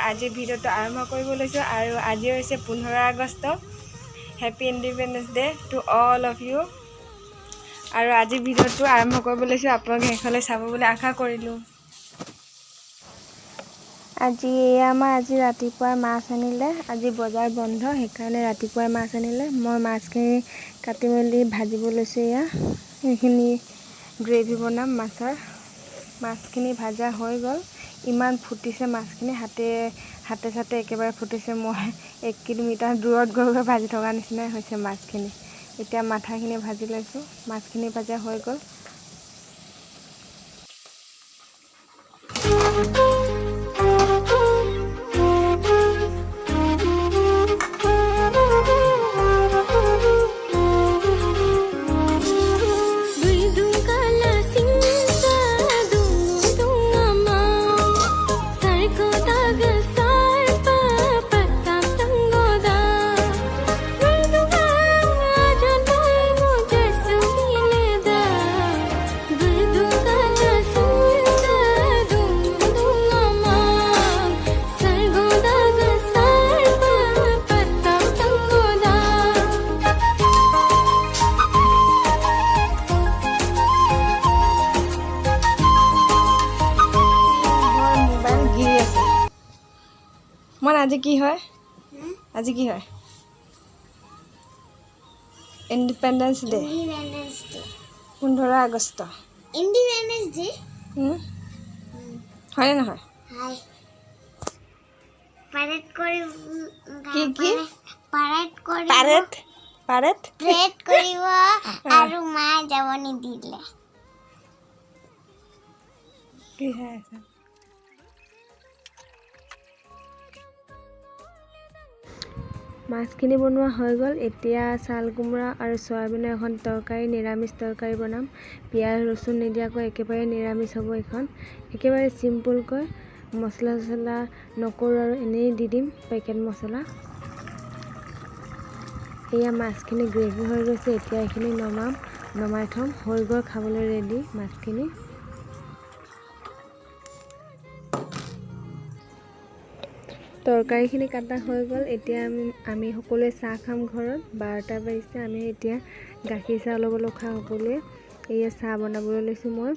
আজি ভিডিওটো আৰম্ভ কৰিব লৈছোঁ আৰু আজি হৈছে 15 August. Happy independence day to all of you. আৰু আজি ভিডিওটো আৰম্ভ কৰিব লৈছোঁ, আপোনালোকে শেষলৈ চাব বুলি আশা কৰিলোঁ। আজি আমাৰ ৰাতিপুৱা মাছ আনিলে। আজি বজাৰ বন্ধ, সেইকাৰণে ৰাতিপুৱাই মাছ আনিলে। মই মাছখিনি কাটি মেলি ভাজিব লৈছোঁ। এইখিনি গ্ৰেভি বনাম মাছৰ। মাছখিনি ভাজা হৈ গ'ল। ইমান ফুটিছে মাছখিনি, হাতে চাতে একেবাৰে ফুটিছে। মই 1 কিলোমিটাৰ দূৰত গৈ ভাজি থকা নিচিনাই হৈছে মাছখিনি। এতিয়া মাথাখিনি ভাজি লৈছোঁ। মাছখিনি ভাজা হৈ গ'ল। আজি কি হয়? আজি কি হয়? Independence day. 15 August. Independence day হয়নে নহয়? হয়। পাৰেড কৰি কি পাৰেড কৰিব আৰু মায়ে যাব নিদিলে। কি হয় আছে? মাছখিনি বনোৱা হৈ গ'ল। এতিয়া চাল কোমোৰা আৰু চয়াবিনৰ এখন তৰকাৰী, নিৰামিষ তৰকাৰী বনাম। পিঁয়াজ ৰচুন নিদিয়াকৈ একেবাৰে নিৰামিষ হ'ব এইখন। একেবাৰে চিম্পুলকৈ, মছলা চছলা নকৰোঁ আৰু এনেই দি দিম পেকেট মছলা। এয়া মাছখিনি গ্ৰেভি হৈ গৈছে। এতিয়া এইখিনি নমাই থ'ম। হৈ গ'ল খাবলৈ ৰেডি মাছখিনি। তৰকাৰীখিনি কাটা হৈ গ'ল। এতিয়া আমি সকলোৱে চাহ খাম ঘৰত। 12টা বাজিছে। আমি এতিয়া গাখীৰ চাহ অলপ খাওঁ সকলোৱে। এয়া চাহ বনাবলৈ লৈছোঁ মই।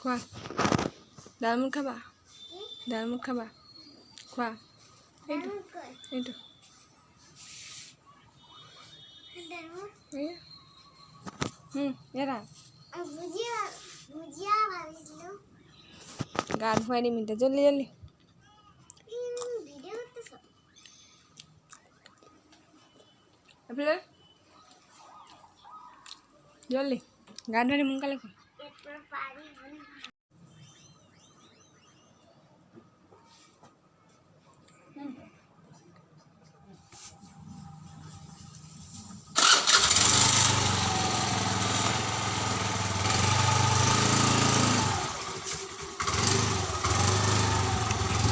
খোৱা ডালমুট খাবা, ডালমুট খাবা, খোৱা। এইটো গা ধুৱাই দিম এতিয়া। জল্দি জল্দি জল্দি গা ধুৱাই দিম সোনকালে। খোৱা।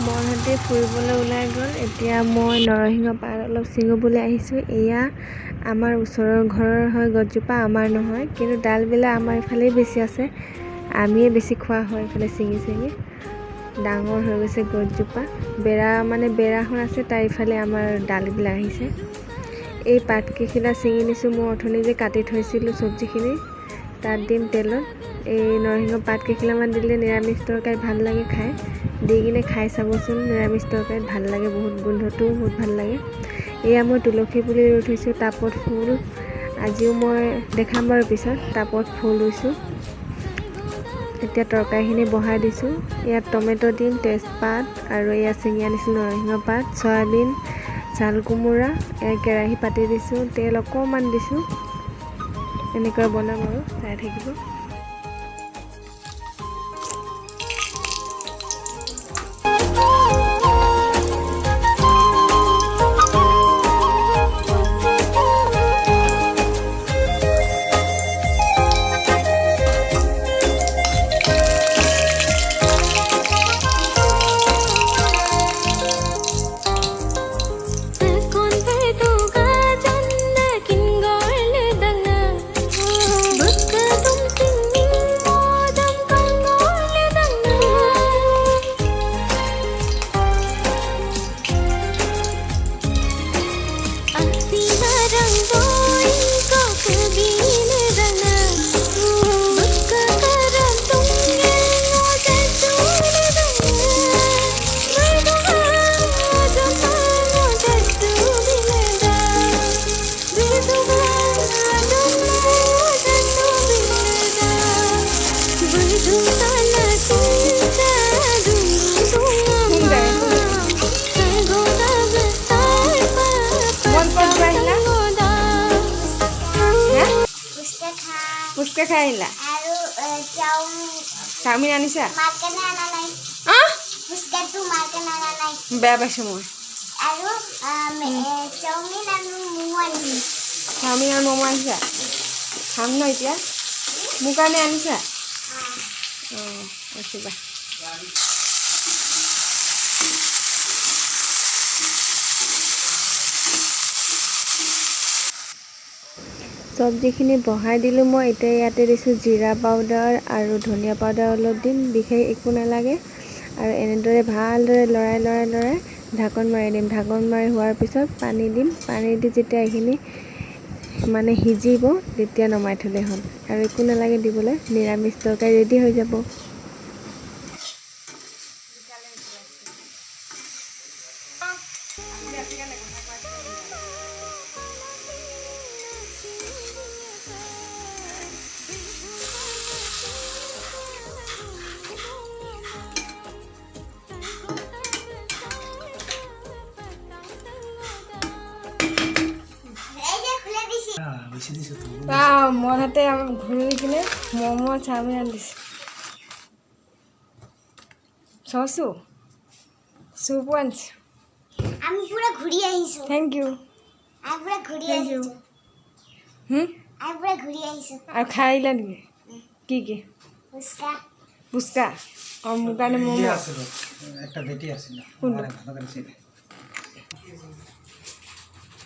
মনহঁতে ফুৰিবলৈ ওলাই গ'ল। এতিয়া মই নৰসিংহ পাত অলপ ছিঙিবলৈ আহিছোঁ। এয়া আমাৰ ওচৰৰ ঘৰৰ হয় গছজোপা, আমাৰ নহয়, কিন্তু ডালবিলাক আমাৰ ইফালেই বেছি আছে। আমিয়ে বেছি খোৱা হয় এইফালে ছিঙি ছিঙি। ডাঙৰ হৈ গৈছে গছজোপা। বেৰাখন আছে, তাৰ ইফালে আমাৰ ডালবিলাক আহিছে। এই পাতকেইখিলা ছিঙি নিছোঁ। মই অথনি যে কাটি থৈছিলোঁ চব্জিখিনি, তাত দিম তেলত। এই নৰসিংহ পাত কেইখিলামান দিলে নিৰামিষ তৰকাৰী ভাল লাগে খাই। দি কিনে খাই চাবচোন নিৰামিষ তৰকাৰীত ভাল লাগে বহুত, গোন্ধটোও বহুত ভাল লাগে। এয়া মই তুলসী পুলি ৰুই থৈছোঁ টাবত ফুল, আজিও মই দেখাম বাৰু পিছত। টাবত ফুল ৰুইছোঁ। এতিয়া তৰকাৰীখিনি বহাই দিছোঁ। ইয়াত টমেটো দিম, তেজপাত আৰু এয়া ছিঙি আনিছিলোঁ নৰসিংহ পাত, চয়াবিন, চাল কোমোৰা, এয়া কেৰাহী পাতি দিছোঁ, তেল অকণমান দিছোঁ। এনেকৈ বনাম আৰু চাই থাকিব। পুচকা খাই আহিলা? চাওমিন আনিছা? বেয়া পাইছোঁ মই। চাওমিন আৰু ম'ম' আনিছা? খাম ন এতিয়া? মোৰ কাৰণে আনিছা? অঁ আনিবা। চব্জিখিনি বহাই দিলোঁ মই। এতিয়া ইয়াতে দিছোঁ জিৰা পাউডাৰ আৰু ধনিয়া পাউডাৰ অলপ দিম, বিশেষ একো নালাগে। আৰু এনেদৰে ভালদৰে লৰাই ঢাকন মাৰি দিম। ঢাকন মাৰি হোৱাৰ পিছত পানী দিম। পানী দি যেতিয়া এইখিনি মানে সিজিব তেতিয়া নমাই থ'লে হ'ল। আৰু একো নালাগে দিবলৈ, নিৰামিষ তৰকাৰী ৰেডি হৈ যাব। মই হাতে ঘূৰি কিনে ম'ম' চাওমিন আনিছে। চচো চুপো আনিছে। আমি পুৰা ঘূৰি আহিছোঁ। Thank you. আমি পুৰা ঘূৰি থেংক ইউ। আহিছোঁ। আমি পুৰা ঘূৰি আহিছোঁ। আৰু খাই আহিলা নেকি? কি ফুচকা। ফুচকা? অঁ মোৰ কাৰণে ম'ম'।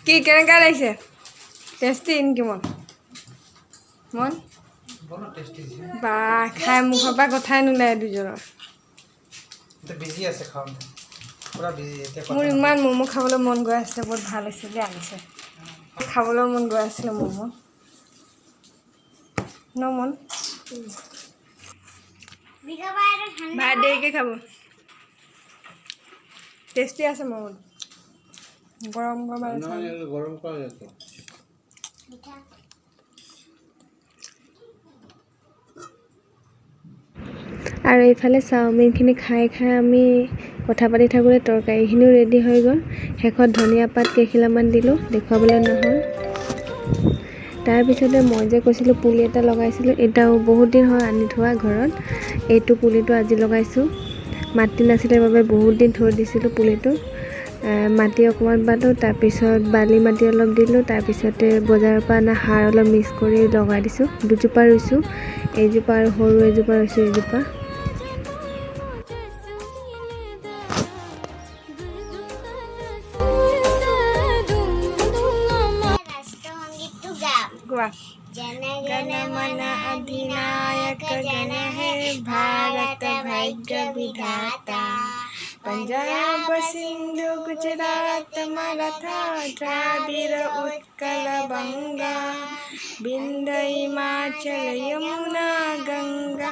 কি কেনেকুৱা লাগিছে? টেষ্টি নেকি মন? বা খাই মুখৰ পৰা কথাই নোলায় দুজনৰ। মোৰ ইমান ম'ম' খাবলৈ মন গৈ আছে, বহুত ভাল হৈছে যে আনিছে। খাবলৈ মন গৈ আছিলে ম'ম' ন মন। ভাত দেৰিকৈ খাব। টেষ্টি আছে ম'ম'। গৰম আৰু এইফালে চাওমিনখিনি খাই আমি কথা পাতি থাকোঁতে তৰকাৰীখিনিও ৰেডি হৈ গ'ল। শেষত ধনিয়া পাত কেইখিলামান দিলোঁ, দেখুৱাবলৈ নহ'ল। তাৰপিছতে মই যে কৈছিলোঁ পুলি এটা লগাইছিলোঁ, এতিয়াও বহুত দিন হ'ল আনি থোৱা ঘৰত। এইটো পুলিটো আজি লগাইছোঁ। মাটি নাছিলে বাবে বহুত দিন থৈ দিছিলোঁ পুলিটো। মাটি অকণমান পালোঁ, তাৰপিছত বালি মাটি অলপ দিলোঁ, তাৰপিছতে বজাৰৰ পৰা অনা সাৰ অলপ মিক্স কৰি লগাই দিছোঁ। দুজোপা ৰুইছোঁ, এইজোপা আৰু সৰু এজোপা ৰুইছোঁ এইজোপা। जन गण मन अधिनायक जन है भारत भाग्य विधाता पंजाब सिंधु गुजरात मराठा द्राविड़ उत्कल बंगा विंध्य हिमाचल यमुना गंगा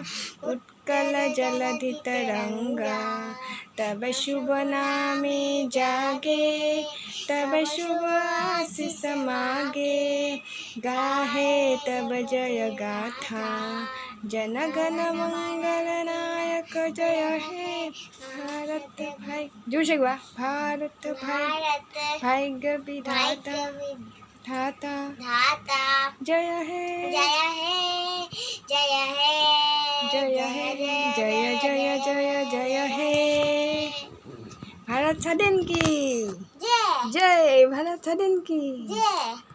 उत्कल जलधि तरंगा, तब शुभ नामे जागे, तब शुभ आशीष मागे, गाहे तब जय गाथा, जन गण मंगल नायक जय हे भारत भाई। जोर से हुआ, भारत भाई भारत भाग्य विधाता भाग्य धाता, विधाता, जय हे जय हे, जय हे, जय हे, जय जय जय जय हे। भारत स्वाधीन की जय जय, भारत स्वाधीन की जय।